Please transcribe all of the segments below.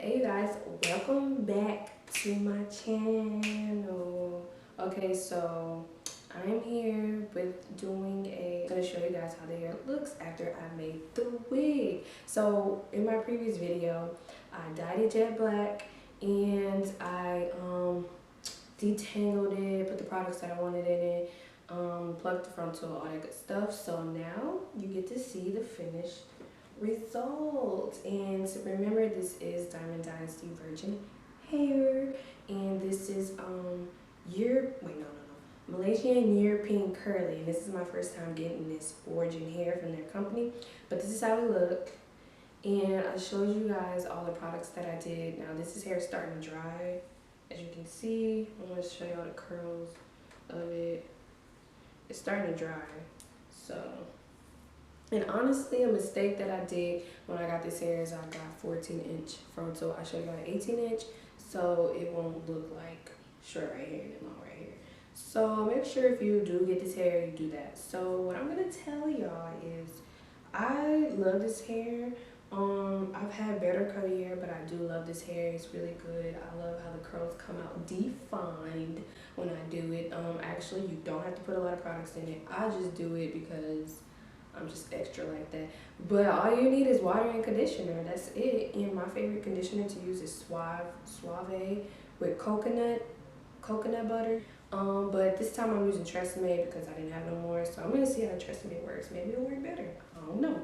Hey you guys, welcome back to my channel. Okay, so I'm here with I'm gonna show you guys how the hair looks after I made the wig. So in my previous video, I dyed it jet black and I detangled it, put the products that I wanted in it, plugged the frontal, all that good stuff. So now you get to see the finished result. And remember, this is Dynasty Virgin hair, and this is Malaysian European curly. And this is my first time getting this origin hair from their company, but this is how it look. And I showed you guys all the products that I did. Now this is hair starting to dry, as you can see. I'm going to show you all the curls of it. It's starting to dry. So, and honestly, a mistake that I did when I got this hair is I got 14-inch frontal. I should have got an 18-inch, so it won't look like short right here and long right here. So make sure if you do get this hair, you do that. So what I'm gonna tell y'all is, I love this hair. I've had better curly hair, but I do love this hair. It's really good. I love how the curls come out defined when I do it. Actually, you don't have to put a lot of products in it. I just do it because I'm just extra like that. But all you need is water and conditioner. That's it. And my favorite conditioner to use is Suave with coconut butter. But this time I'm using Tresemme because I didn't have no more. So I'm gonna see how Tresemme works. Maybe it'll work better. I don't know.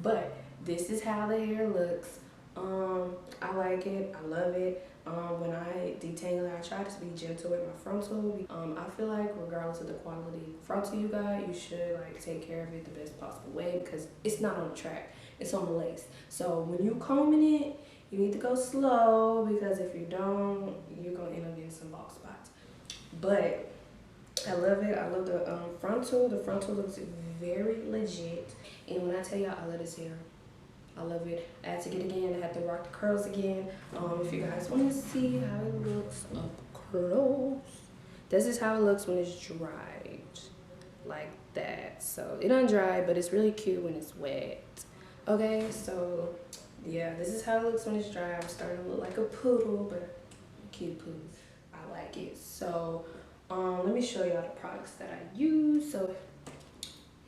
But this is how the hair looks. I like it. I love it. When I detangle it, I try to be gentle with my frontal. I feel like regardless of the quality frontal you got, you should like take care of it the best possible way, because it's not on the track. It's on the lace. So when you combing it, you need to go slow, because if you don't, you're gonna end up getting some bald spots. But I love it. I love the frontal. The frontal looks very legit. And when I tell y'all I love this hair, I love it. I had to get it again. I had to rock the curls again. If you guys want to see how it looks up close, this is how it looks when it's dried, like that. So it undried, but it's really cute when it's wet. Okay, so yeah, this is how it looks when it's dry. I'm starting to look like a poodle, but a cute poodle. I like it. So let me show y'all the products that I use. So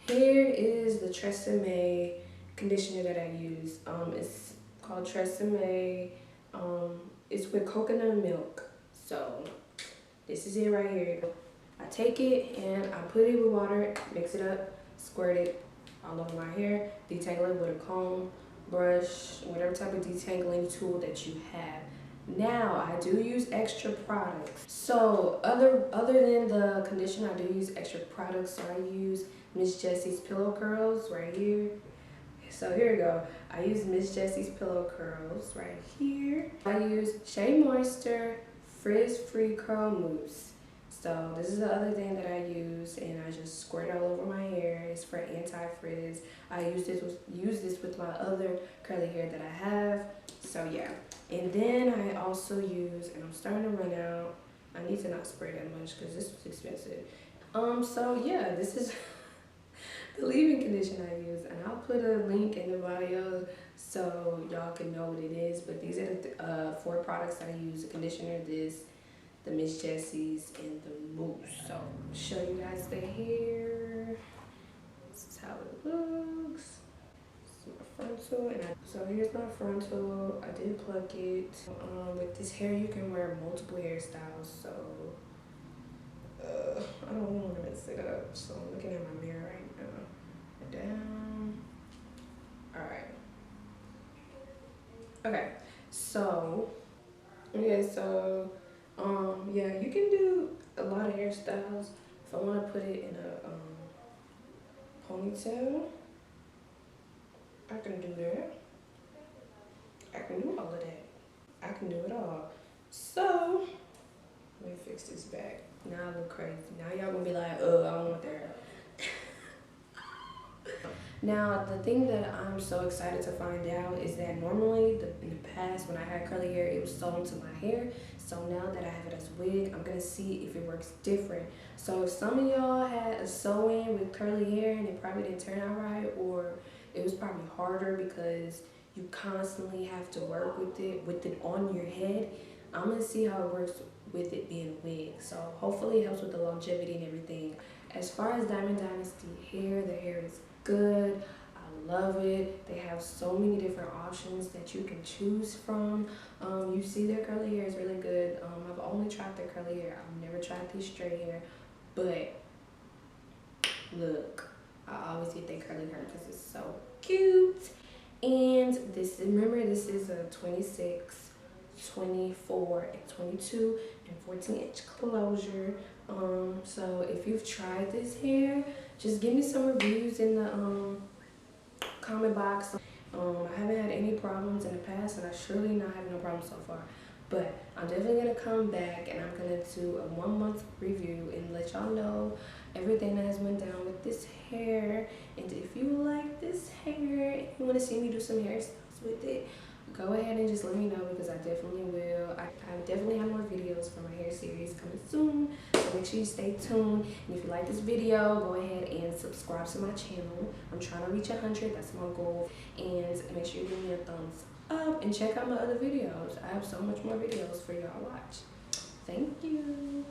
here is the Tresemme conditioner that I use. It's called Tresemme. It's with coconut milk. So this is it right here. I take it and I put it with water, mix it up, squirt it all over my hair, detangle it with a comb, brush, whatever type of detangling tool that you have. Now I do use extra products. So other than the conditioner, I do use extra products. So I use Miss Jessie's Pillow Curls right here. So here we go. I use Miss Jessie's Pillow Curls right here. I use Shea Moisture Frizz Free Curl Mousse. So this is the other thing that I use, and I just squirt it all over my hair. It's for anti-frizz. I use this with my other curly hair that I have. So yeah. And then I also use, and I'm starting to run out. I need to not spray that much because this was expensive. So yeah, this is the leave-in conditioner I use, and I'll put a link in the bio so y'all can know what it is. But these are the 4 products that I use: the conditioner, the Miss Jessie's, and the mousse. So I'll show you guys the hair. This is how it looks. This is my frontal, and so here's my frontal. I did pluck it. With this hair, you can wear multiple hairstyles. So I don't want to mess it up. So I'm looking at my mirror right now. Down. All right. Okay. So yeah, you can do a lot of hairstyles. If I want to put it in a ponytail, I can do that. I can do all of that. I can do it all. So let me fix this back. Now I look crazy. Now y'all gonna be like, oh, I don't want that. Now, the thing that I'm so excited to find out is that normally in the past when I had curly hair, it was sewn to my hair. So now that I have it as a wig, I'm going to see if it works different. So if some of y'all had a sew-in with curly hair and it probably didn't turn out right, or it was probably harder because you constantly have to work with it on your head. I'm gonna see how it works with it being a wig. So hopefully it helps with the longevity and everything. As far as Diamond Dynasty hair, the hair is good. I love it. They have so many different options that you can choose from. You see their curly hair is really good. I've only tried their curly hair. I've never tried their straight hair, but look, I always get their curly hair because it's so cute. And this, remember, this is a 26, 24, and 22 and 14-inch closure. So if you've tried this hair, just give me some reviews in the comment box. I haven't had any problems in the past, and I surely not have no problems so far. But I'm definitely gonna come back and I'm gonna do a 1-month review and let y'all know everything that has went down with this hair. And if you like this hair and you want to see me do some hairstyles with it, go ahead and just let me know, because I definitely will. I definitely have more videos for my hair series coming soon, so make sure you stay tuned. And if you like this video, go ahead and subscribe to my channel. I'm trying to reach 100, that's my goal. And make sure you give me a thumbs up and check out my other videos. I have so much more videos for y'all to watch. Thank you.